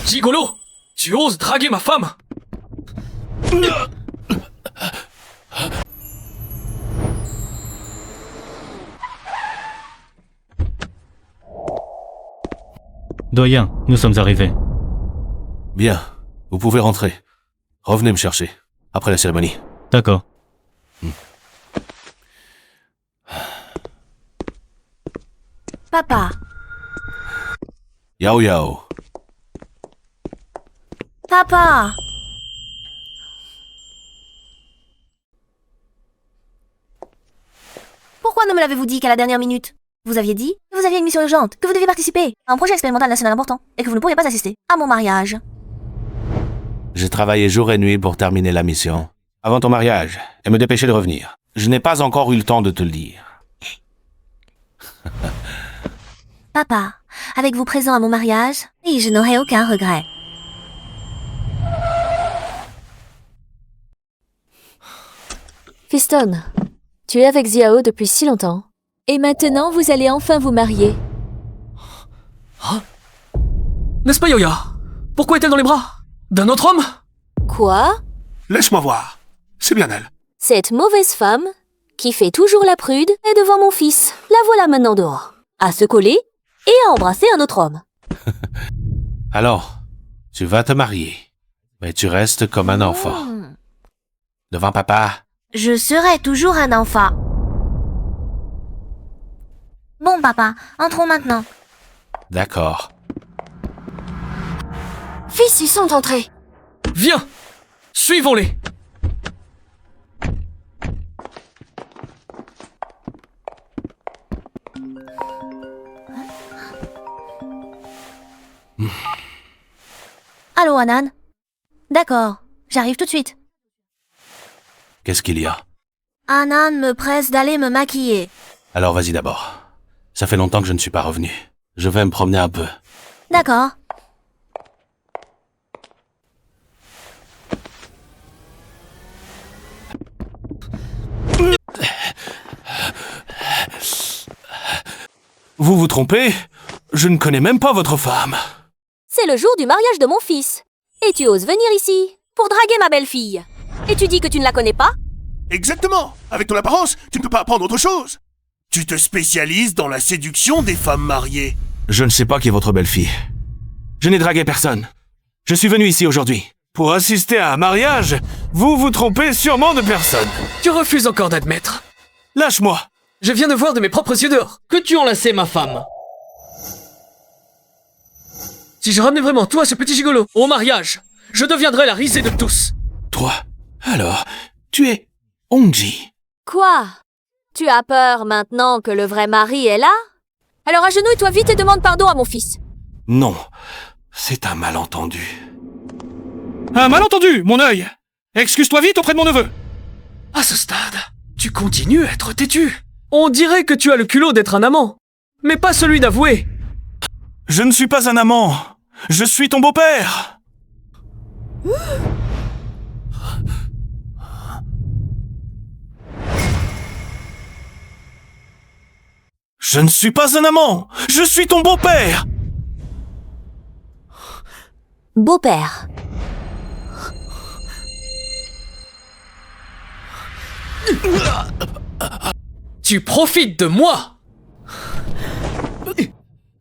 Gigolo! Tu oses draguer ma femme? Doyen, nous sommes arrivés. Bien, vous pouvez rentrer. Revenez me chercher, après la cérémonie. D'accord. Papa, Yao Yao. papa. Pourquoi ne me l'avez-vous dit qu'à la dernière minute? Vous aviez dit que vous aviez une mission urgente, que vous deviez participer à un projet expérimental national important et que vous ne pourriez pas assister à mon mariage. J'ai travaillé jour et nuit pour terminer la mission, avant ton mariage, et me dépêcher de revenir. Je n'ai pas encore eu le temps de te le dire. Papa, avec vous présent à mon mariage, oui, je n'aurai aucun regret. Fiston, tu es avec Xiao depuis si longtemps. Et maintenant, vous allez enfin vous marier. N'est-ce pas Yoya? Pourquoi est-elle dans les bras d'un autre homme? Quoi? Laisse-moi voir. C'est bien elle. Cette mauvaise femme, qui fait toujours la prude, est devant mon fils. La voilà maintenant dehors, à se coller et à embrasser un autre homme. Alors, tu vas te marier, mais tu restes comme un enfant. Devant papa. Je serai toujours un enfant. Bon, papa, entrons maintenant. D'accord. Fils, ils sont entrés. Viens! Suivons-les! Allô, Anan? D'accord, j'arrive tout de suite. Qu'est-ce qu'il y a? Anan me presse d'aller me maquiller. Alors vas-y d'abord. Ça fait longtemps que je ne suis pas revenu. Je vais me promener un peu. D'accord. Vous vous trompez? Je ne connais même pas votre femme. C'est le jour du mariage de mon fils. Et tu oses venir ici pour draguer ma belle-fille. Et tu dis que tu ne la connais pas? Exactement. Avec ton apparence, tu ne peux pas apprendre autre chose. Tu te spécialises dans la séduction des femmes mariées. Je ne sais pas qui est votre belle-fille. Je n'ai dragué personne. Je suis venu ici aujourd'hui. Pour assister à un mariage, vous vous trompez sûrement de personne. Tu refuses encore d'admettre. Lâche-moi. Je viens de voir de mes propres yeux dehors que tu enlaçais ma femme. Si je ramenais vraiment toi, ce petit gigolo, au mariage, je deviendrais la risée de tous. Toi, alors, tu es Hongji. Quoi? Tu as peur maintenant que le vrai mari est là? Alors agenouille-toi vite et demande pardon à mon fils. Non, c'est un malentendu. Un malentendu, mon œil! Excuse-toi vite auprès de mon neveu! À ce stade, tu continues à être têtu. On dirait que tu as le culot d'être un amant, mais pas celui d'avouer. Je ne suis pas un amant. Je suis ton beau-père. Je ne suis pas un amant. Je suis ton beau-père. Beau-père. Tu profites de moi.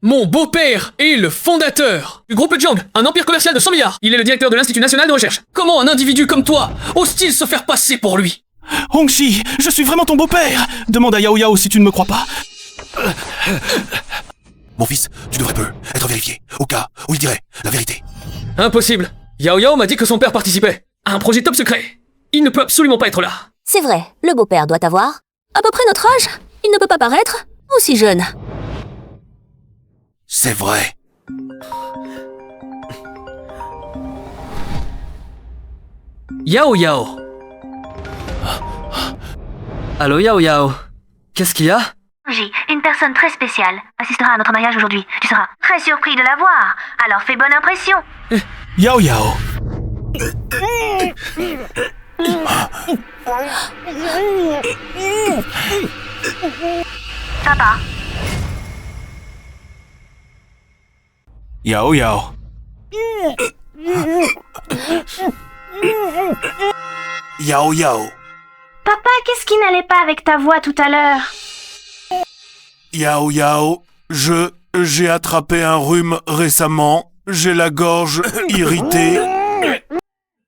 Mon beau-père est le fondateur du groupe Jiang, un empire commercial de 100 milliards. Il est le directeur de l'Institut national de recherche. Comment un individu comme toi ose-t-il se faire passer pour lui? Hongji, je suis vraiment ton beau-père. Demande à Yao Yao si tu ne me crois pas. Mon fils, tu devrais peu être vérifié, au cas où il dirait la vérité. Impossible. Yao Yao m'a dit que son père participait à un projet top secret. Il ne peut absolument pas être là. C'est vrai, le beau-père doit avoir à peu près notre âge. Il ne peut pas paraître aussi jeune. C'est vrai. Yao Yao. Allô Yao Yao. Qu'est-ce qu'il y a? J, une personne très spéciale assistera à notre mariage aujourd'hui. Tu seras très surpris de la voir. Alors fais bonne impression. Yao Yao. Papa, Yao Yao. Yao Yao. Papa, qu'est-ce qui n'allait pas avec ta voix tout à l'heure? Yao Yao, j'ai attrapé un rhume récemment. J'ai la gorge irritée.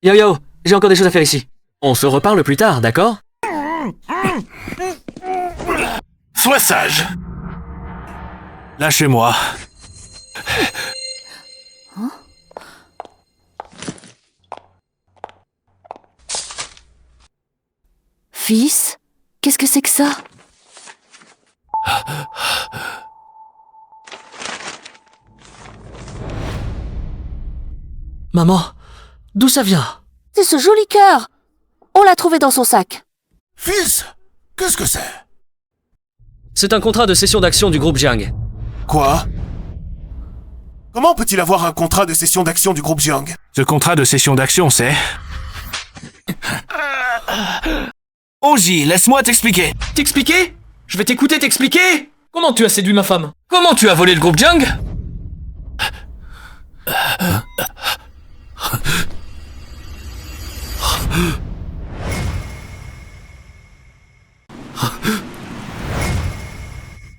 Yo yo, j'ai encore des choses à faire ici. On se reparle plus tard, d'accord? Sois sage. Lâchez-moi. Fils, qu'est-ce que c'est que ça? Maman, d'où ça vient? C'est ce joli cœur. On l'a trouvé dans son sac. Fils, qu'est-ce que c'est? C'est un contrat de cession d'actions du groupe Jiang. Quoi? Comment peut-il avoir un contrat de cession d'action du groupe Jiang? Ce contrat de cession d'action, c'est... Oji, laisse-moi t'expliquer. T'expliquer? Je vais t'écouter t'expliquer. Comment tu as séduit ma femme? Comment tu as volé le groupe Jiang?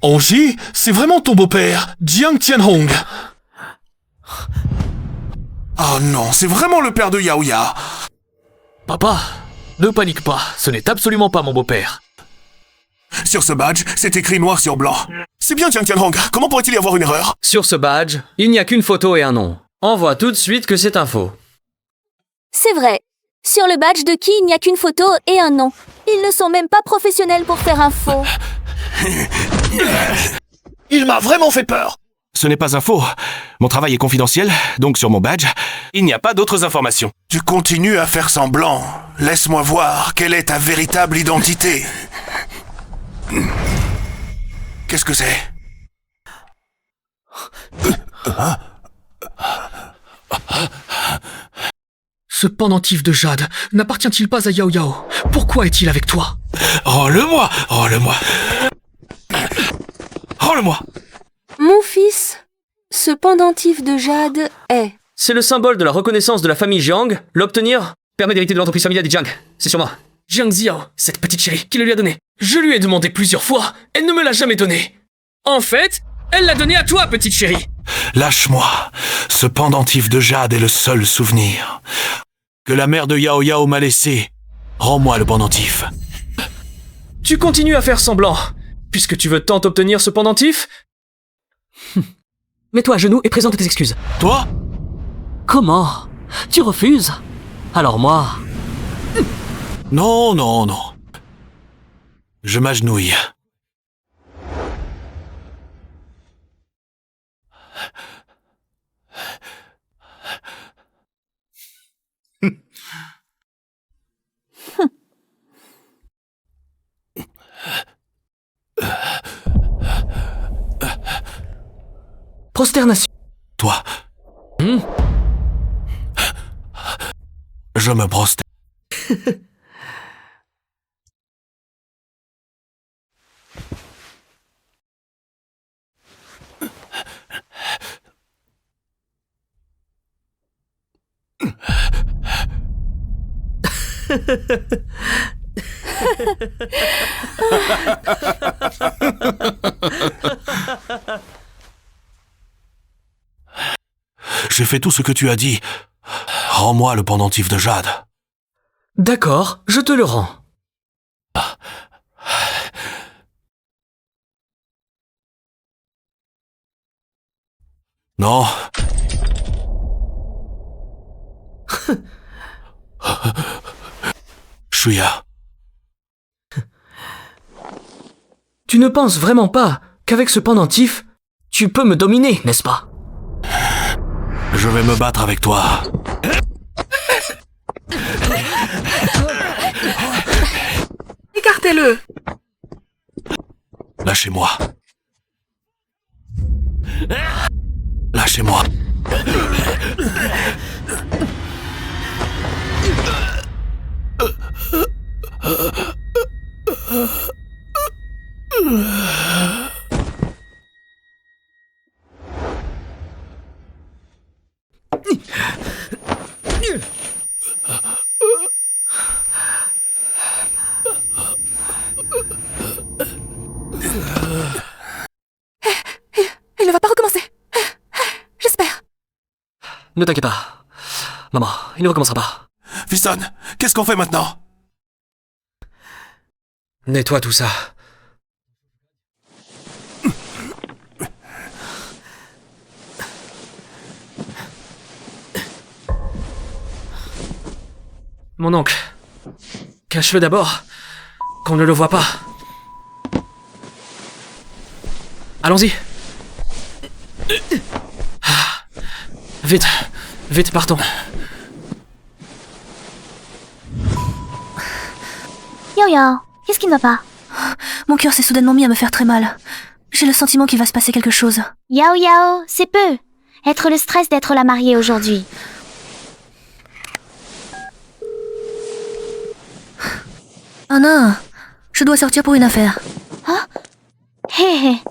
Angie, c'est vraiment ton beau-père, Jiang Tianhong. Oh non, c'est vraiment le père de Yao Ya. Papa, ne panique pas, ce n'est absolument pas mon beau-père. Sur ce badge, c'est écrit noir sur blanc. C'est bien Jiang Tianhong, comment pourrait-il y avoir une erreur? Sur ce badge, il n'y a qu'une photo et un nom. On voit tout de suite que c'est un faux. C'est vrai. Sur le badge de Qui, il n'y a qu'une photo et un nom. Ils ne sont même pas professionnels pour faire un faux. Il m'a vraiment fait peur. Ce n'est pas un faux. Mon travail est confidentiel, donc sur mon badge, il n'y a pas d'autres informations. Tu continues à faire semblant. Laisse-moi voir quelle est ta véritable identité. Qu'est-ce que c'est? Ce pendentif de jade n'appartient-il pas à Yao Yao? Pourquoi est-il avec toi? Rends-le-moi! Rends-le-moi! Rends-le-moi! Mon fils, ce pendentif de jade est... C'est le symbole de la reconnaissance de la famille Jiang. L'obtenir permet d'hériter de l'entreprise familiale des Jiang. C'est sur moi. Jiang Ziao, cette petite chérie, qui le lui a donné. Je lui ai demandé plusieurs fois, elle ne me l'a jamais donné. En fait, elle l'a donné à toi, petite chérie. Lâche-moi. Ce pendentif de jade est le seul souvenir que la mère de Yao Yao m'a laissé. Rends-moi le pendentif. Tu continues à faire semblant. Puisque tu veux tant obtenir ce pendentif, Mets-toi à genoux et présente tes excuses. Toi? Comment? Tu refuses? Alors moi... Non, non, non. Je m'agenouille. prosternation. Toi. Je me prosterne. J'ai fait tout ce que tu as dit. Rends-moi le pendentif de jade. D'accord, je te le rends. Non. Shuya. Tu ne penses vraiment pas qu'avec ce pendentif, tu peux me dominer, n'est-ce pas? Je vais me battre avec toi. Écartez-le. Lâchez-moi. Lâchez-moi. Ne t'inquiète pas. Maman, il ne recommencera pas. Fiston, qu'est-ce qu'on fait maintenant? Nettoie tout ça. Mon oncle. Cache-le d'abord. Qu'on ne le voit pas. Allons-y. Vite. Vite, partons. Yo-yo, qu'est-ce qui ne va pas? Mon cœur s'est soudainement mis à me faire très mal. J'ai le sentiment qu'il va se passer quelque chose. Yao Yao, c'est peu. Être le stress d'être la mariée aujourd'hui. Oh non, je dois sortir pour une affaire. Hein? Hé hé.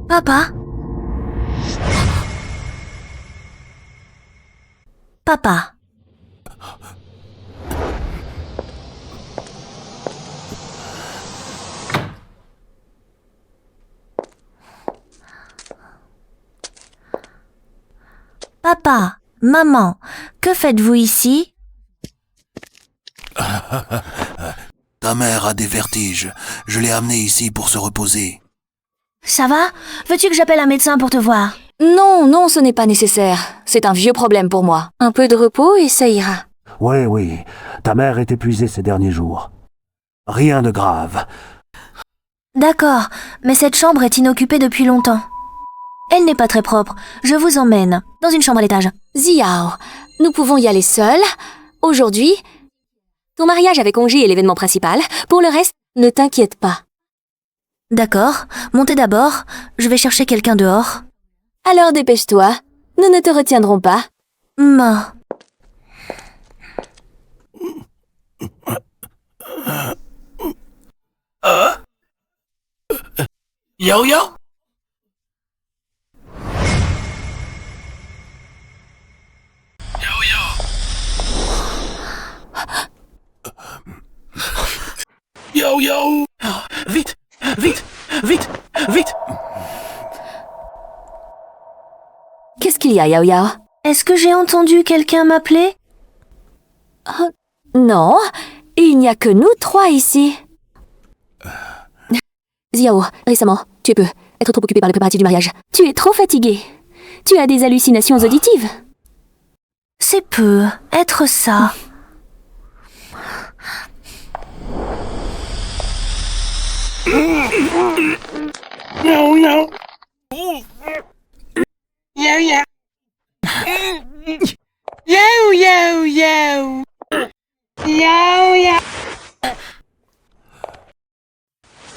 Papa? Papa? Papa, maman, que faites-vous ici? Ta mère a des vertiges. Je l'ai amenée ici pour se reposer. Ça va? Veux-tu que j'appelle un médecin pour te voir? Non, non, ce n'est pas nécessaire. C'est un vieux problème pour moi. Un peu de repos et ça ira. Oui, oui. Ta mère est épuisée ces derniers jours. Rien de grave. D'accord, mais cette chambre est inoccupée depuis longtemps. Elle n'est pas très propre. Je vous emmène dans une chambre à l'étage. Ziao, nous pouvons y aller seuls. Aujourd'hui, ton mariage avec Congé est l'événement principal. Pour le reste, ne t'inquiète pas. D'accord, montez d'abord. Je vais chercher quelqu'un dehors. Alors dépêche-toi. Nous ne te retiendrons pas. Ma. Yao Yao? Yao Yao! Vite! Vite! Vite! Vite! Qu'est-ce qu'il y a, Yao Yao? Est-ce que j'ai entendu quelqu'un m'appeler? Non, il n'y a que nous trois ici. Ziao, récemment, tu peux être trop occupé par les préparatifs du mariage. Tu es trop fatigué. Tu as des hallucinations auditives. C'est peu, être ça. Yao Yao! Yao Yao! Yao Yao Yao! Yao Yao!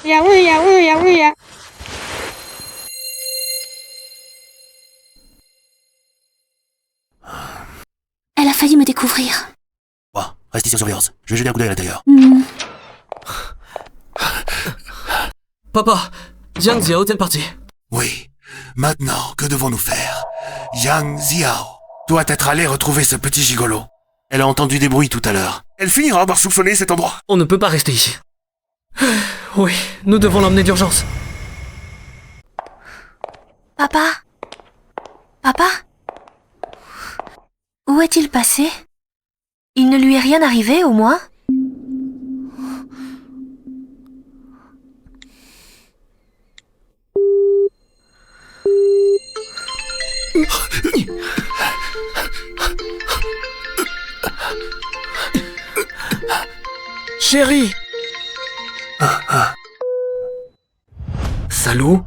Yao Yao Yao Yao! Elle a failli me découvrir. Bon, reste ici en surveillance. Je vais jeter un coup d'œil à l'intérieur. Papa, Jiang Ziao est parti. Oui. Maintenant, que devons-nous faire? Yang Ziao doit être allée retrouver ce petit gigolo. Elle a entendu des bruits tout à l'heure. Elle finira par soupçonner cet endroit. On ne peut pas rester ici. Oui, nous devons l'emmener d'urgence. Papa? Papa? Où est-il passé? Il ne lui est rien arrivé, au moins? Chérie! Salaud!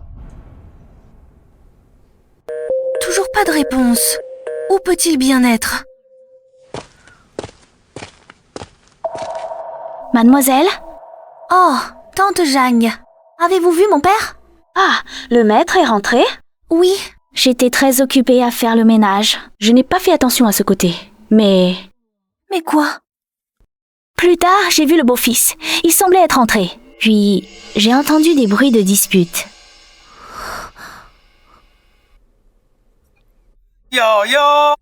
Toujours pas de réponse. Où peut-il bien être? Mademoiselle? Oh, tante Zhang. Avez-vous vu mon père? Ah, le maître est rentré? Oui. J'étais très occupée à faire le ménage. Je n'ai pas fait attention à ce côté. Mais quoi? plus tard, j'ai vu le beau-fils. Il semblait être entré. Puis, j'ai entendu des bruits de dispute. Yo yo.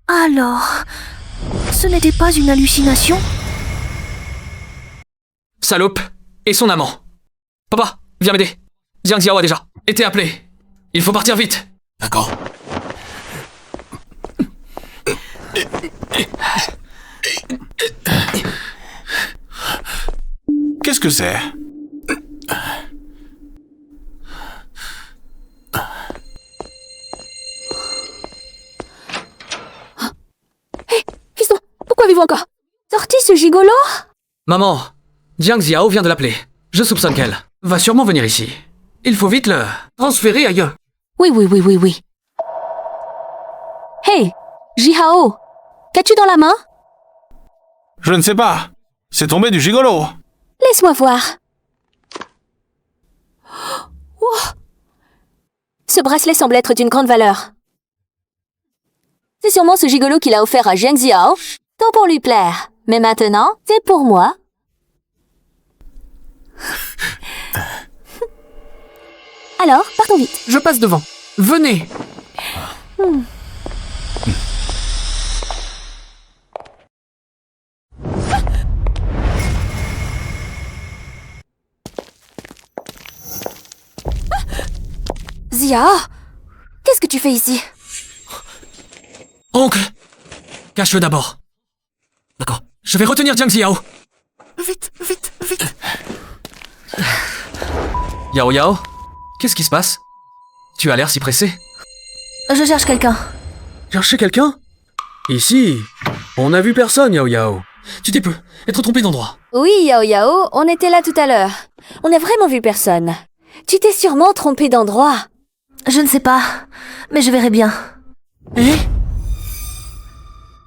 Alors, ce n'était pas une hallucination? Salope et son amant. Papa, viens m'aider. Jiang Xiao a déjà été appelé. Il faut partir vite. D'accord. Qu'est-ce que c'est? Hé, fiston, pourquoi avez-vous encore sorti ce gigolo? Maman, Jiang Xiao vient de l'appeler. Je soupçonne qu'elle va sûrement venir ici. Il faut vite le transférer ailleurs. Oui. Hé, Jihao, qu'as-tu dans la main? Je ne sais pas. C'est tombé du gigolo. Laisse-moi voir. Oh. Ce bracelet semble être d'une grande valeur. C'est sûrement ce gigolo qu'il a offert à Jiang Xiao, tant pour lui plaire. Mais maintenant, c'est pour moi. Alors, partons vite. Je passe devant. Venez. Zia, qu'est-ce que tu fais ici? Oncle, cache-le d'abord. D'accord. Je vais retenir Jiang Xiao. Vite. Yao Yao, qu'est-ce qui se passe? Tu as l'air si pressé. Je cherche quelqu'un. Chercher quelqu'un? Ici, on n'a vu personne, Yao Yao. Tu t'es peu être trompé d'endroit. Oui, Yao Yao, on était là tout à l'heure. On n'a vraiment vu personne. Tu t'es sûrement trompé d'endroit. Je ne sais pas, mais je verrai bien. Eh?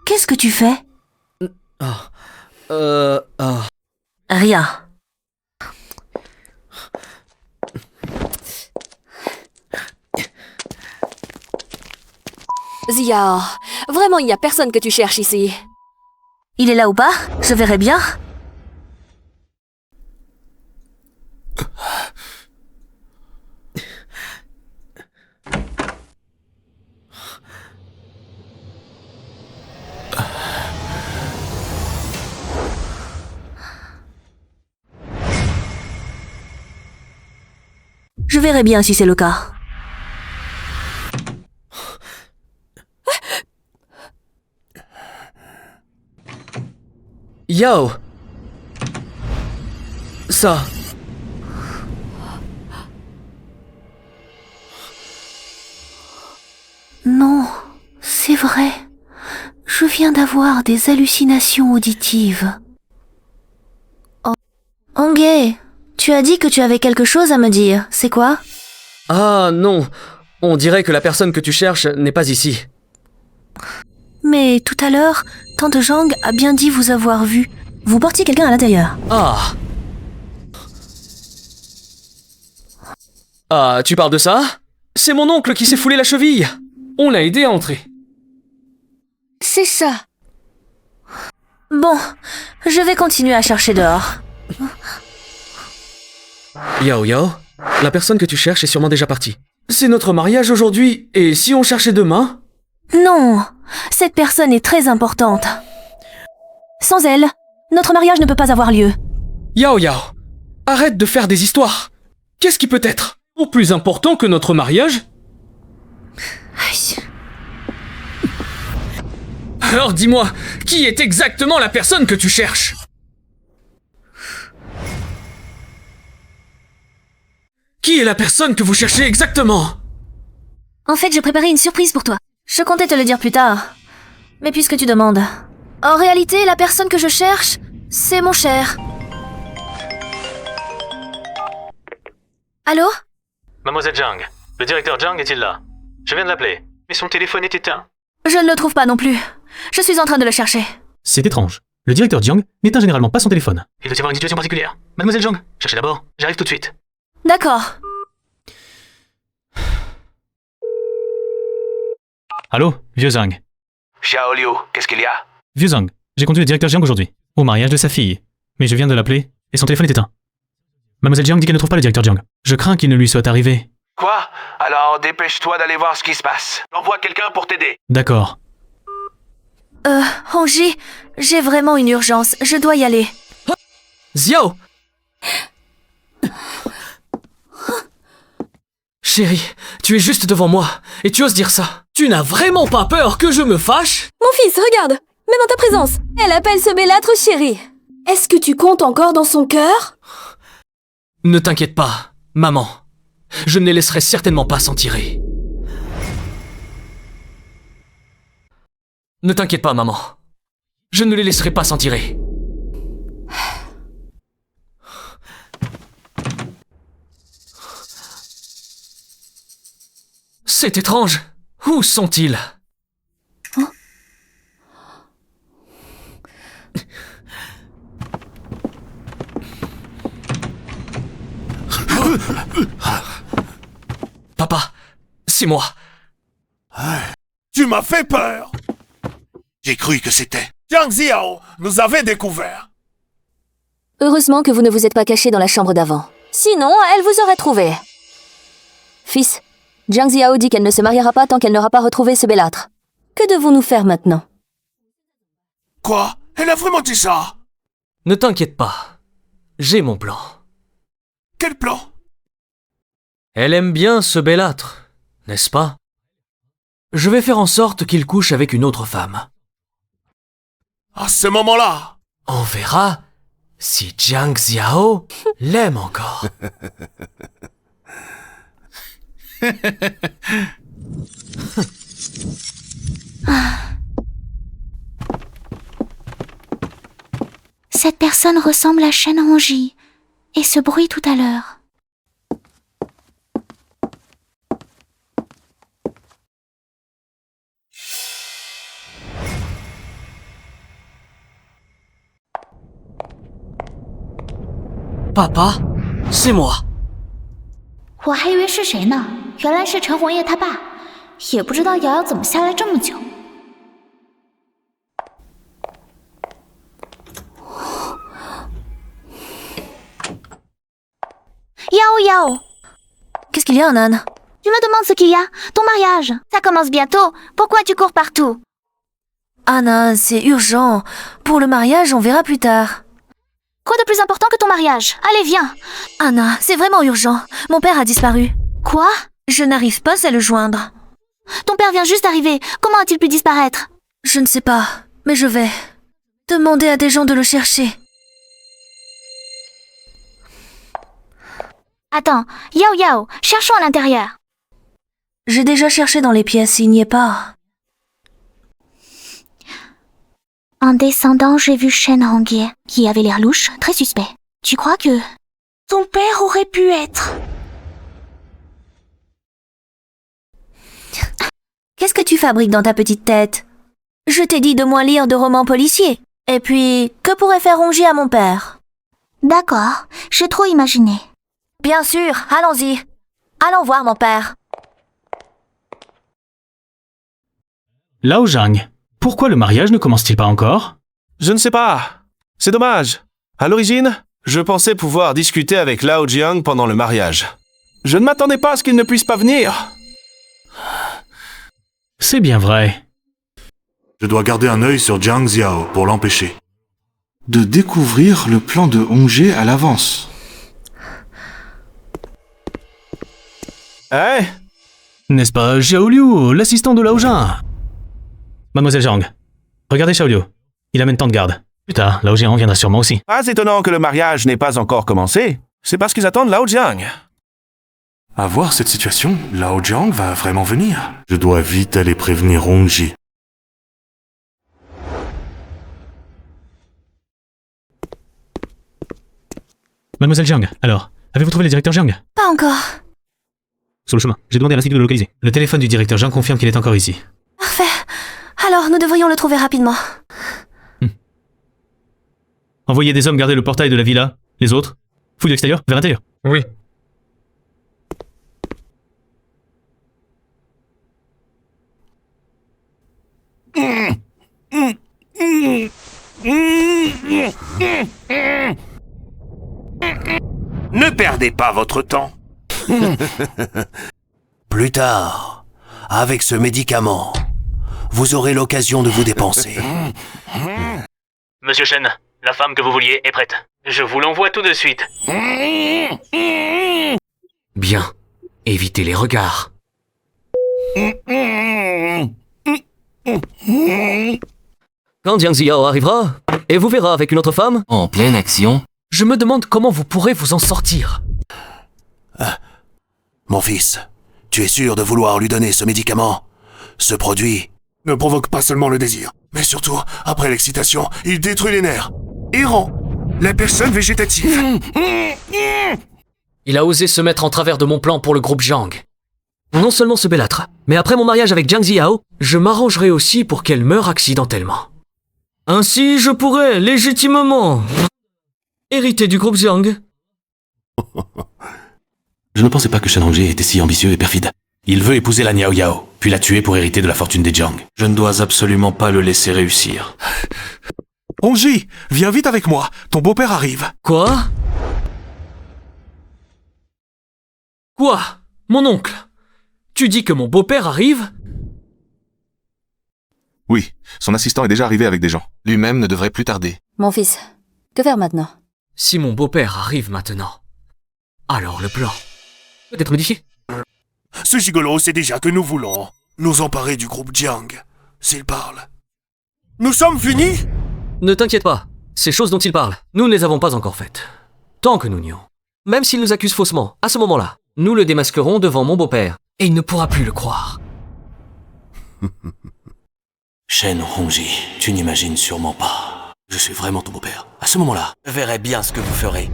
Qu'est-ce que tu fais? Rien. Zia, vraiment il n'y a personne que tu cherches ici. Il est là ou pas? Je verrai bien. Je verrai bien si c'est le cas. Yao. Ça. Non, c'est vrai. Je viens d'avoir des hallucinations auditives. Oh. Hongé, tu as dit que tu avais quelque chose à me dire. C'est quoi? Ah non, on dirait que la personne que tu cherches n'est pas ici. Mais tout à l'heure, Tante Zhang a bien dit vous avoir vu. Vous portiez quelqu'un à l'intérieur. Ah. Ah, tu parles de ça? C'est mon oncle qui s'est foulé la cheville. On l'a aidé à entrer. C'est ça. Bon, je vais continuer à chercher dehors. Yao Yao, la personne que tu cherches est sûrement déjà partie. C'est notre mariage aujourd'hui, et si on cherchait demain? Non, cette personne est très importante. Sans elle, notre mariage ne peut pas avoir lieu. Yao Yao, arrête de faire des histoires. Qu'est-ce qui peut être plus important que notre mariage? Alors dis-moi, qui est exactement la personne que tu cherches? Qui est la personne que vous cherchez exactement? En fait, j'ai préparé une surprise pour toi. Je comptais te le dire plus tard. Mais puisque tu demandes. En réalité, la personne que je cherche, c'est mon cher. Allô? Mademoiselle Zhang, le directeur Zhang est-il là? Je viens de l'appeler, mais son téléphone est éteint. Je ne le trouve pas non plus. Je suis en train de le chercher. C'est étrange. Le directeur Jiang n'éteint généralement pas son téléphone. Il doit y avoir une situation particulière. Mademoiselle Zhang, cherchez d'abord. J'arrive tout de suite. D'accord. Allô, vieux Zhang. Xiao Liu, qu'est-ce qu'il y a? Vieux Zhang, j'ai conduit le directeur Jiang aujourd'hui, au mariage de sa fille. Mais je viens de l'appeler, et son téléphone est éteint. Mademoiselle Jiang dit qu'elle ne trouve pas le directeur Jiang. Je crains qu'il ne lui soit arrivé Quoi? Alors dépêche-toi d'aller voir ce qui se passe. J'envoie quelqu'un pour t'aider. D'accord. Hongji, j'ai vraiment une urgence, je dois y aller. Xiao! Chérie, tu es juste devant moi, et tu oses dire ça. Tu n'as vraiment pas peur que je me fâche? Mon fils, regarde! Même en ta présence, elle appelle ce bellâtre chéri. Est-ce que tu comptes encore dans son cœur? Ne t'inquiète pas, maman. Je ne les laisserai certainement pas s'en tirer. Ne t'inquiète pas, maman. Je ne les laisserai pas s'en tirer. C'est étrange. Où sont-ils? Papa, c'est moi. Tu m'as fait peur. J'ai cru que c'était Jiang Xiao nous avait découvert. Heureusement que vous ne vous êtes pas caché dans la chambre d'avant. Sinon, elle vous aurait trouvé. Fils, Jiang Xiao dit qu'elle ne se mariera pas tant qu'elle n'aura pas retrouvé ce bellâtre. Que devons-nous faire maintenant? Quoi? Elle a vraiment dit ça? Ne t'inquiète pas. J'ai mon plan. Quel plan? Elle aime bien ce bellâtre, n'est-ce pas? Je vais faire en sorte qu'il couche avec une autre femme. À ce moment-là, on verra si Jiang Xiao l'aime encore. Cette personne ressemble à Shen Hongji. Et ce bruit tout à l'heure. Papa, c'est moi. 我还以为是谁呢，原来是陈红叶他爸，也不知道瑶瑶怎么下来这么久。Yao Yao! Qu'est-ce qu'il y a, Nan? Je me demande ce qu'il y a. Ton mariage, ça commence bientôt. Pourquoi tu cours partout? Anna, c'est urgent. Pour le mariage, on verra plus tard. Quoi de plus important que ton mariage? Allez, viens. Anna, c'est vraiment urgent. Mon père a disparu. Quoi? Je n'arrive pas à le joindre. Ton père vient juste d'arriver. Comment a-t-il pu disparaître? Je ne sais pas, mais je vais demander à des gens de le chercher. Attends, Yao Yao, cherchons à l'intérieur. J'ai déjà cherché dans les pièces, il n'y est pas. En descendant, j'ai vu Shen Hongye, qui avait l'air louche, très suspect. Tu crois que... Ton père aurait pu être... Qu'est-ce que tu fabriques dans ta petite tête? Je t'ai dit de moins lire de romans policiers. Et puis, que pourrait faire Hongji à mon père? D'accord, j'ai trop imaginé. Bien sûr, allons-y. Allons voir mon père. Lao Zhang, pourquoi le mariage ne commence-t-il pas encore? Je ne sais pas. C'est dommage. À l'origine, je pensais pouvoir discuter avec Lao Jiang pendant le mariage. Je ne m'attendais pas à ce qu'il ne puisse pas venir. C'est bien vrai. je dois garder un œil sur Jiang Xiao pour l'empêcher de découvrir le plan de Hongji à l'avance. Hey! N'est-ce pas Xiao Liu, l'assistant de Lao Zhang? Mademoiselle Zhang, regardez Xiao Liu. Il amène tant de garde. Plus tard, Lao Jiang viendra sûrement aussi. Pas étonnant que le mariage n'ait pas encore commencé. C'est parce qu'ils attendent Lao Jiang. À voir cette situation, Lao Jiang va vraiment venir. Je dois vite aller prévenir Hongji. Mademoiselle Jiang, alors, avez-vous trouvé le directeur Jiang? Pas encore. Sur le chemin, j'ai demandé à l'institut de le localiser. Le téléphone du directeur Jiang confirme qu'il est encore ici. Parfait. Alors, nous devrions le trouver rapidement. Envoyez des hommes garder le portail de la villa. Les autres, fouille de l'extérieur vers l'intérieur. Oui. Ne perdez pas votre temps. Plus tard, avec ce médicament, vous aurez l'occasion de vous dépenser. Monsieur Shen, la femme que vous vouliez est prête. Je vous l'envoie tout de suite. Bien. Évitez les regards. Quand Jiang Ziao arrivera, et vous verra avec une autre femme, en pleine action, je me demande comment vous pourrez vous en sortir. Mon fils, tu es sûr de vouloir lui donner ce médicament? Ce produit ne provoque pas seulement le désir, mais surtout, après l'excitation, il détruit les nerfs et rend la personne végétative. Il a osé se mettre en travers de mon plan pour le groupe Jiang. Non seulement se bellâtre, mais après mon mariage avec Jiang Ziao, je m'arrangerai aussi pour qu'elle meure accidentellement. Ainsi, je pourrais légitimement hériter du groupe Jiang. Je ne pensais pas que Shen Hongji était si ambitieux et perfide. Il veut épouser la Niao Yao, puis la tuer pour hériter de la fortune des Jiang. Je ne dois absolument pas le laisser réussir. Hongji, viens vite avec moi, ton beau-père arrive. Quoi? Quoi? Mon oncle? Tu dis que mon beau-père arrive? Oui, son assistant est déjà arrivé avec des gens. Lui-même ne devrait plus tarder. Mon fils, que faire maintenant? Si mon beau-père arrive maintenant, alors le plan peut être modifié. Ce gigolo sait déjà que nous voulons nous emparer du groupe Jiang, s'il parle. Nous sommes finis? Ne t'inquiète pas, ces choses dont il parle, nous ne les avons pas encore faites. Tant que nous nions. Même s'il nous accuse faussement, à ce moment-là, nous le démasquerons devant mon beau-père, et il ne pourra plus le croire. Shen Hongji, tu n'imagines sûrement pas. Je suis vraiment ton beau-père. À ce moment-là, je verrai bien ce que vous ferez.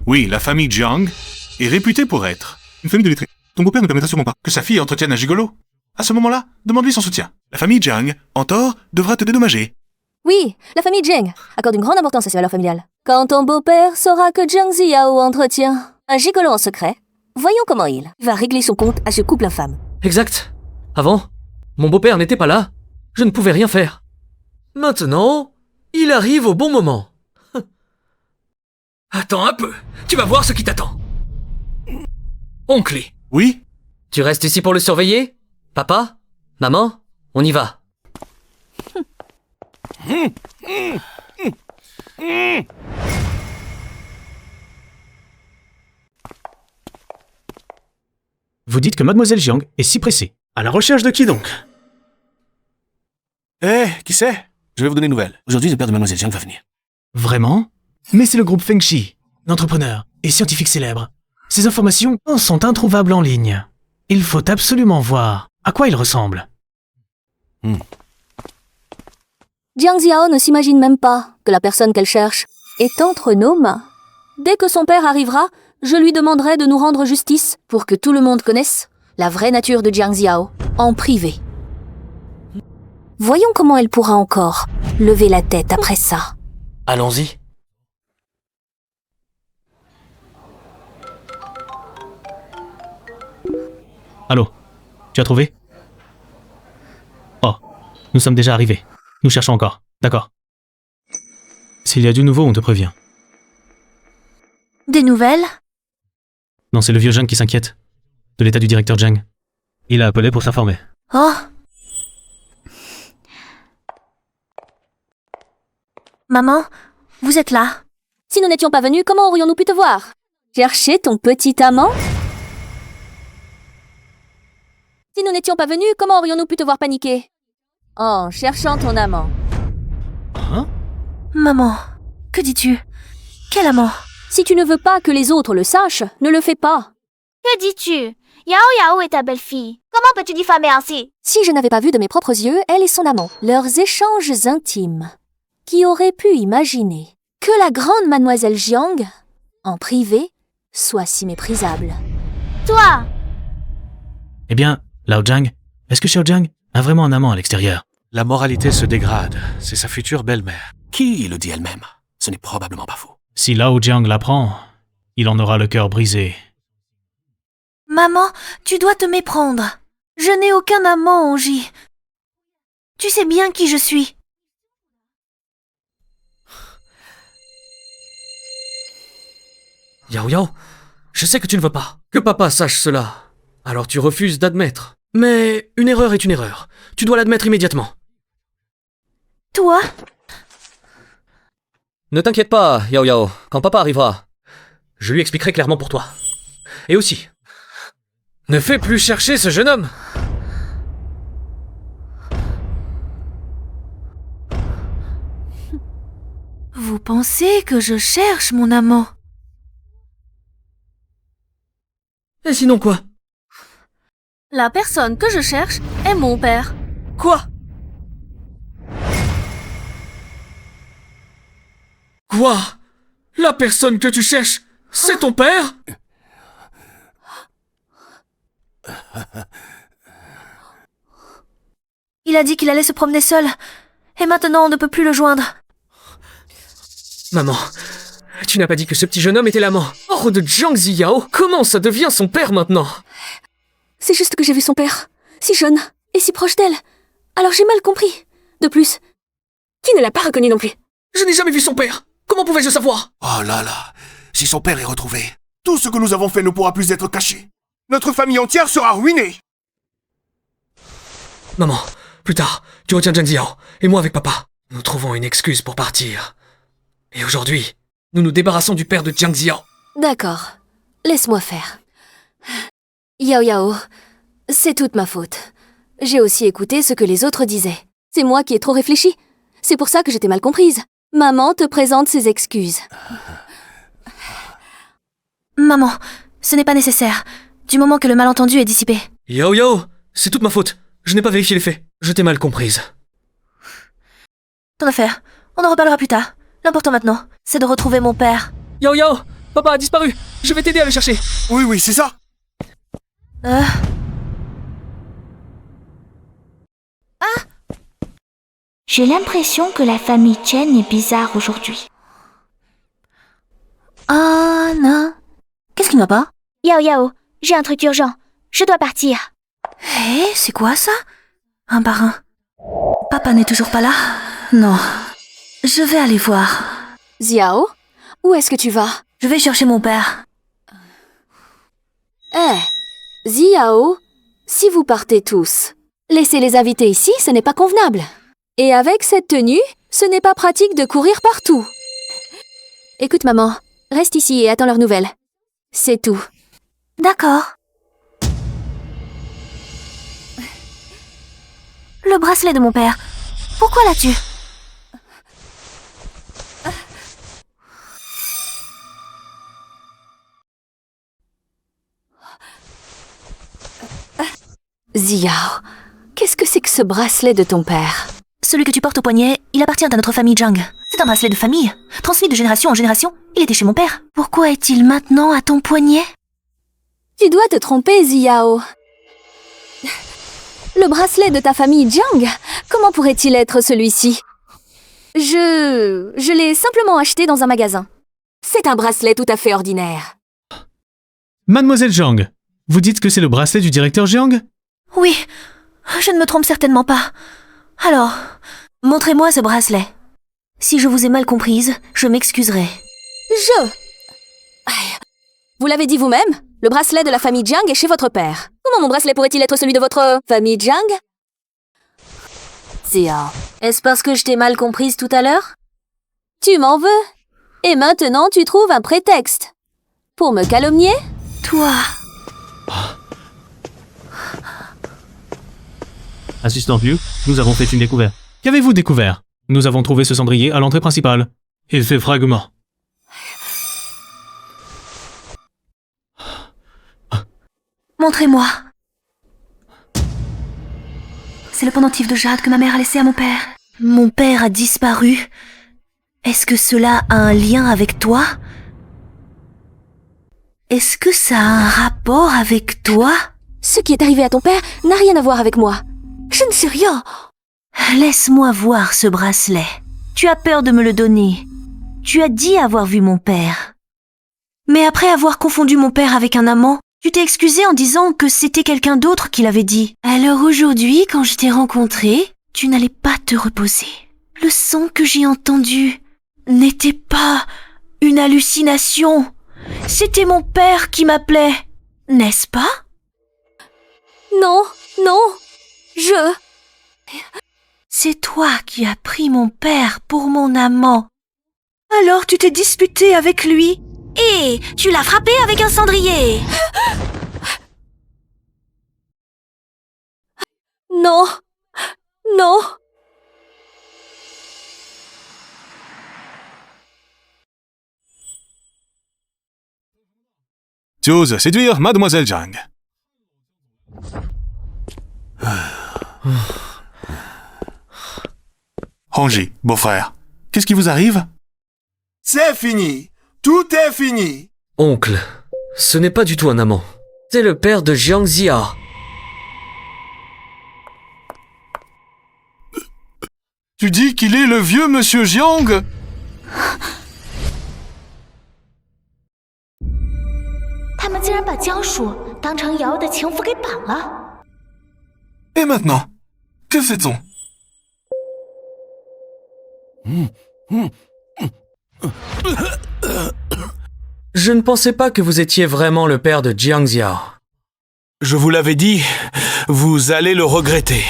Oui, la famille Jiang est réputée pour être une famille de lettrés. Ton beau-père ne permettra sûrement pas que sa fille entretienne un gigolo. À ce moment-là, demande-lui son soutien. La famille Jiang, en tort, devra te dédommager. Oui, la famille Jiang accorde une grande importance à ces valeurs familiales. Quand ton beau-père saura que Jiang Ziao entretient un gigolo en secret, voyons comment il va régler son compte à ce couple infâme. Exact. Avant, mon beau-père n'était pas là. Je ne pouvais rien faire. Maintenant, il arrive au bon moment. Attends un peu. Tu vas voir ce qui t'attend. Oncle. Oui? Tu restes ici pour le surveiller? Papa? Maman? On y va. Vous dites que Mademoiselle Jiang est si pressée. À la recherche de qui donc? Qui sait? Je vais vous donner une nouvelle. Aujourd'hui, le père de Mademoiselle Jiang va venir. Vraiment? Mais c'est le groupe Fengxi, d'entrepreneurs et scientifiques célèbres. Ces informations sont introuvables en ligne. Il faut absolument voir à quoi ils ressemblent. Jiang Ziao ne s'imagine même pas que la personne qu'elle cherche est entre nos mains. Dès que son père arrivera, je lui demanderai de nous rendre justice pour que tout le monde connaisse la vraie nature de Jiang Ziao en privé. Voyons comment elle pourra encore lever la tête après ça. Allons-y. Allô? Tu as trouvé? Oh, nous sommes déjà arrivés. Nous cherchons encore. D'accord. S'il y a du nouveau, on te prévient. Des nouvelles? Non, c'est le vieux Zhang qui s'inquiète. De l'état du directeur Zhang. Il a appelé pour s'informer. Oh. Maman, vous êtes là? Si nous n'étions pas venus, comment aurions-nous pu te voir? Chercher ton petit amant? Si nous n'étions pas venus, comment aurions-nous pu te voir paniquer? En cherchant ton amant. Hein? Maman, que dis-tu? Quel amant? Si tu ne veux pas que les autres le sachent, ne le fais pas. Que dis-tu? Yao Yao est ta belle-fille. Comment peux-tu diffamer ainsi? Si je n'avais pas vu de mes propres yeux, elle et son amant, leurs échanges intimes. Qui aurait pu imaginer que la grande mademoiselle Jiang, en privé, soit si méprisable? Toi! Eh bien, Lao Zhang, est-ce que Xiao Zhang a vraiment un amant à l'extérieur? La moralité se dégrade. C'est sa future belle-mère. Qui le dit elle-même? Ce n'est probablement pas faux. Si Lao Zhang l'apprend, il en aura le cœur brisé. Maman, tu dois te méprendre. Je n'ai aucun amant, Hongji. Tu sais bien qui je suis. Yao Yao, Je sais que tu ne veux pas que papa sache cela. Alors tu refuses d'admettre. Mais une erreur est une erreur. Tu dois l'admettre immédiatement. Toi? Ne t'inquiète pas, Yao Yao. Quand papa arrivera, je lui expliquerai clairement pour toi. Et aussi, Ne fais plus chercher ce jeune homme. Vous pensez que je cherche mon amant? Et sinon quoi? La personne que je cherche est mon père. Quoi? Quoi? La personne que tu cherches, c'est ton père? Il a dit qu'il allait se promener seul. Et maintenant, on ne peut plus le joindre. Maman, tu n'as pas dit que ce petit jeune homme était l'amant. Oh, de Zhang Ziyao, comment ça devient son père maintenant? C'est juste que j'ai vu son père, si jeune et si proche d'elle. Alors j'ai mal compris. De plus, qui ne l'a pas reconnu non plus? Je n'ai jamais vu son père. Comment pouvais-je le savoir? Oh là là, si son père est retrouvé, tout ce que nous avons fait ne pourra plus être caché. Notre famille entière sera ruinée. Maman, plus tard, tu retiens Zhang Ziyao, et moi avec papa. Nous trouvons une excuse pour partir. Et aujourd'hui, nous nous débarrassons du père de Zhang Ziyao. D'accord, laisse-moi faire. Yao Yao, c'est toute ma faute. J'ai aussi écouté ce que les autres disaient. C'est moi qui ai trop réfléchi. C'est pour ça que j'étais mal comprise. Maman te présente ses excuses. Maman, ce n'est pas nécessaire. Du moment que le malentendu est dissipé. Yao Yao, c'est toute ma faute. Je n'ai pas vérifié les faits. Je t'ai mal comprise. Ton affaire. On en reparlera plus tard. L'important maintenant, c'est de retrouver mon père. Yao Yao, papa a disparu. Je vais t'aider à le chercher. Oui, oui, c'est ça. J'ai l'impression que la famille Chen est bizarre aujourd'hui. Ah non. Qu'est-ce qui ne va pas? Yao Yao, j'ai un truc urgent. Je dois partir. Hé, c'est quoi ça? Un par un. Papa n'est toujours pas là? Non. Je vais aller voir. Xiao, où est-ce que tu vas? Je vais chercher mon père. Xiao, si vous partez tous, laisser les invités ici, ce n'est pas convenable. Et avec cette tenue, ce n'est pas pratique de courir partout. Écoute maman, reste ici et attends leurs nouvelles. C'est tout. D'accord. Le bracelet de mon père. Pourquoi l'as-tu? Xiao, qu'est-ce que c'est que ce bracelet de ton père? Celui que tu portes au poignet, il appartient à notre famille Zhang. C'est un bracelet de famille, transmis de génération en génération. Il était chez mon père. Pourquoi est-il maintenant à ton poignet? Tu dois te tromper, Xiao. Le bracelet de ta famille Zhang, comment pourrait-il être celui-ci? Je l'ai simplement acheté dans un magasin. C'est un bracelet tout à fait ordinaire. Mademoiselle Zhang, vous dites que c'est le bracelet du directeur Jiang? Oui, je ne me trompe certainement pas. Alors, montrez-moi ce bracelet. Si je vous ai mal comprise, je m'excuserai. Vous l'avez dit vous-même, le bracelet de la famille Jiang est chez votre père. Comment mon bracelet pourrait-il être celui de votre famille Jiang? Xiao, est-ce parce que je t'ai mal comprise tout à l'heure? Tu m'en veux? Et maintenant tu trouves un prétexte pour me calomnier? Toi... Assistant Liu, nous avons fait une découverte. Qu'avez-vous découvert? Nous avons trouvé ce cendrier à l'entrée principale. Il fait fragment. Montrez-moi. C'est le pendentif de jade que ma mère a laissé à mon père. Mon père a disparu. Est-ce que cela a un lien avec toi? Est-ce que ça a un rapport avec toi? Ce qui est arrivé à ton père n'a rien à voir avec moi. Je ne sais rien. Laisse-moi voir ce bracelet. Tu as peur de me le donner. Tu as dit avoir vu mon père. Mais après avoir confondu mon père avec un amant, tu t'es excusé en disant que c'était quelqu'un d'autre qui l'avait dit. Alors aujourd'hui, quand je t'ai rencontré, tu n'allais pas te reposer. Le son que j'ai entendu n'était pas une hallucination. C'était mon père qui m'appelait, n'est-ce pas? Non, non, je... C'est toi qui as pris mon père pour mon amant. Alors tu t'es disputé avec lui et tu l'as frappé avec un cendrier. Non, non. Tu oses séduire Mademoiselle Jiang. Hongji, beau-frère, qu'est-ce qui vous arrive? C'est fini. Tout est fini. Oncle, ce n'est pas du tout un amant. C'est le père de Jiang Ziya. Tu dis qu'il est le vieux monsieur Jiang? Et maintenant, que fait-on? Je ne pensais pas que vous étiez vraiment le père de Jiang Ziya. Je vous l'avais dit, vous allez le regretter.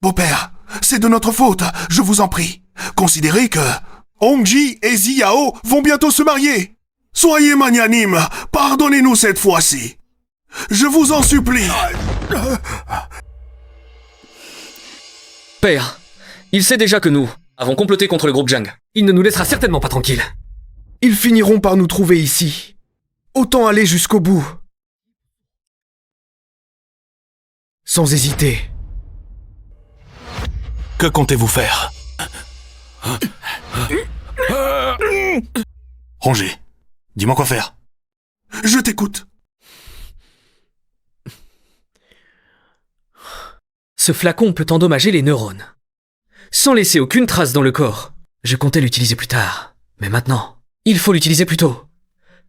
Beau-père, c'est de notre faute, je vous en prie. Considérez que Hongji et Ziyao vont bientôt se marier. Soyez magnanime, pardonnez-nous cette fois-ci. Je vous en supplie. Père, il sait déjà que nous avons comploté contre le groupe Jiang. Il ne nous laissera certainement pas tranquilles. Ils finiront par nous trouver ici. Autant aller jusqu'au bout. Sans hésiter. Que comptez-vous faire? Hongji, dis-moi quoi faire. Je t'écoute. Ce flacon peut endommager les neurones. Sans laisser aucune trace dans le corps. Je comptais l'utiliser plus tard. Mais maintenant, il faut l'utiliser plus tôt.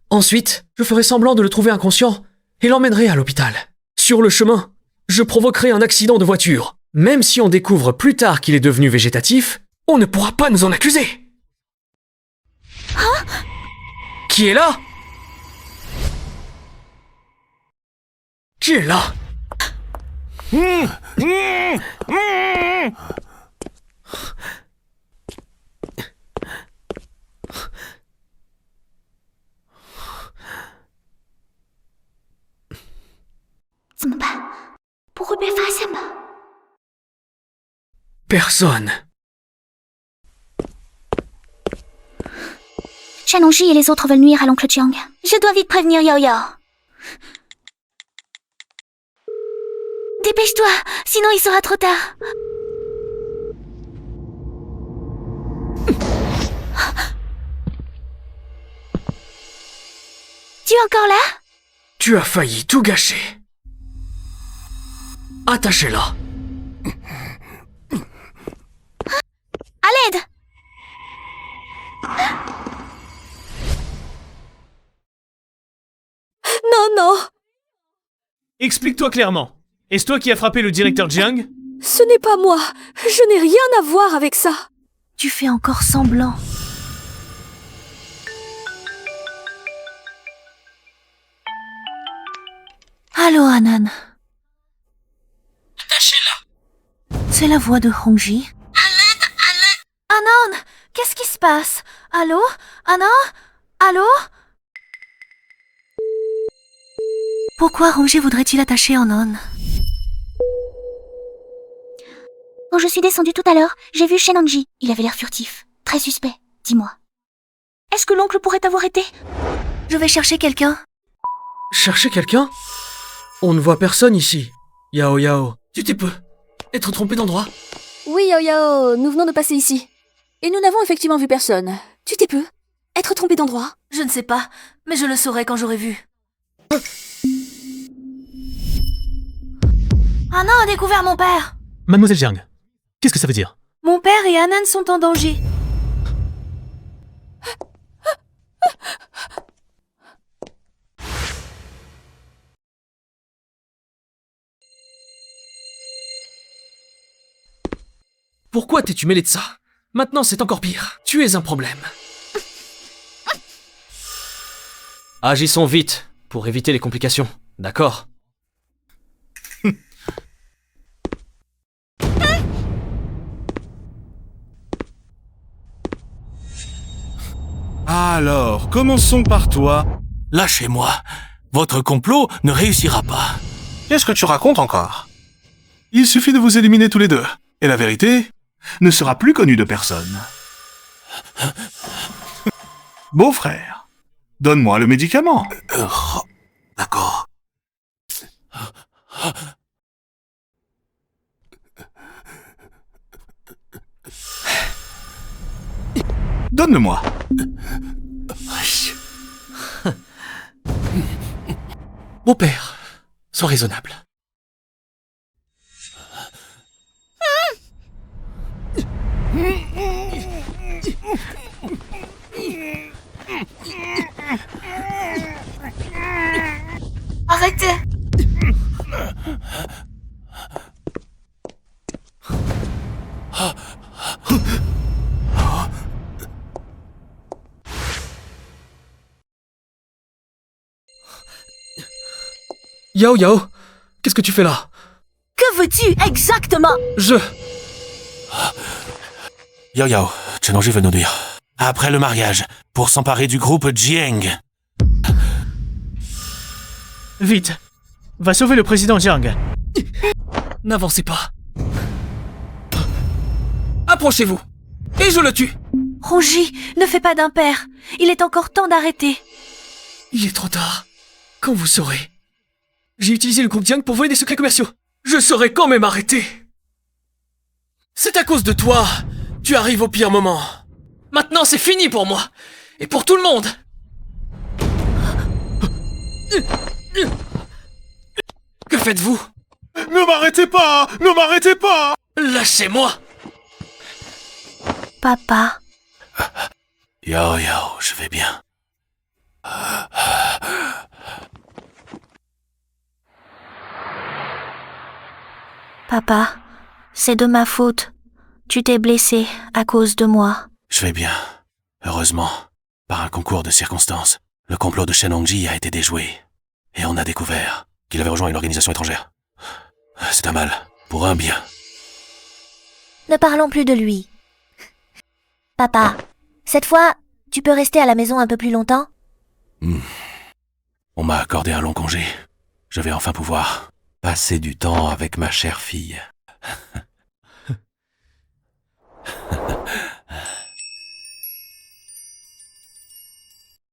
Ensuite, je ferai semblant de le trouver inconscient et l'emmènerai à l'hôpital. Sur le chemin, je provoquerai un accident de voiture. Même si on découvre plus tard qu'il est devenu végétatif, on ne pourra pas nous en accuser. Hein? Qui est là? Qui est là? Personne. Shanongji et les autres veulent nuire à l'oncle Jiang. Je dois vite prévenir Yao Yao. Dépêche-toi, sinon il sera trop tard. Tu es encore là? Tu as failli tout gâcher. Attachez-la. À l'aide! Non, non! Explique-toi clairement. Est-ce toi qui as frappé le directeur Jiang? Ce n'est pas moi. Je n'ai rien à voir avec ça. Tu fais encore semblant. Allô, Anan. Attachez-la. C'est la voix de Hongji. Anan, qu'est-ce qui se passe? Allô? Anan? Allô? Pourquoi Hongji voudrait-il attacher Anan? Quand je suis descendue tout à l'heure, j'ai vu Shenongji. Il avait l'air furtif. Très suspect. Dis-moi. Est-ce que l'oncle pourrait t'avoir été? Je vais chercher quelqu'un. Chercher quelqu'un? On ne voit personne ici. Yao Yao, tu t'es peu être trompé d'endroit? Oui, Yao Yao, nous venons de passer ici. Et nous n'avons effectivement vu personne. Tu t'es peu être trompé d'endroit? Je ne sais pas, mais je le saurai quand j'aurai vu. Anan a découvert mon père. Mademoiselle Jiang, qu'est-ce que ça veut dire? Mon père et Anan sont en danger. Pourquoi t'es-tu mêlé de ça? Maintenant c'est encore pire. Tu es un problème. Agissons vite, pour éviter les complications, d'accord? Alors, commençons par toi. Lâchez-moi. Votre complot ne réussira pas. Qu'est-ce que tu racontes encore? Il suffit de vous éliminer tous les deux, et la vérité ne sera plus connue de personne. Beau-frère, donne-moi le médicament. D'accord. Donne-le-moi. Mon père, sois raisonnable. Arrêtez. Yao Yao, qu'est-ce que tu fais là? Que veux-tu exactement? Yao Yao, Chenonji veut nous dire. Après le mariage, pour s'emparer du groupe Jiang. Vite, va sauver le président Jiang. N'avancez pas. Approchez-vous, et je le tue. Ronji, ne fais pas d'impair. Il est encore temps d'arrêter. Il est trop tard. Quand vous saurez. J'ai utilisé le groupe Jiang pour voler des secrets commerciaux. Je serai quand même arrêté. C'est à cause de toi. Tu arrives au pire moment. Maintenant, c'est fini pour moi. Et pour tout le monde. Que faites-vous? Ne m'arrêtez pas! Ne m'arrêtez pas! Lâchez-moi! Papa. Yao Yao, je vais bien. Papa, c'est de ma faute. Tu t'es blessé à cause de moi. Je vais bien. Heureusement, par un concours de circonstances, le complot de Shen Hongji a été déjoué. Et on a découvert qu'il avait rejoint une organisation étrangère. C'est un mal, pour un bien. Ne parlons plus de lui. Papa, cette fois, tu peux rester à la maison un peu plus longtemps? On m'a accordé un long congé. Je vais enfin pouvoir passer du temps avec ma chère fille.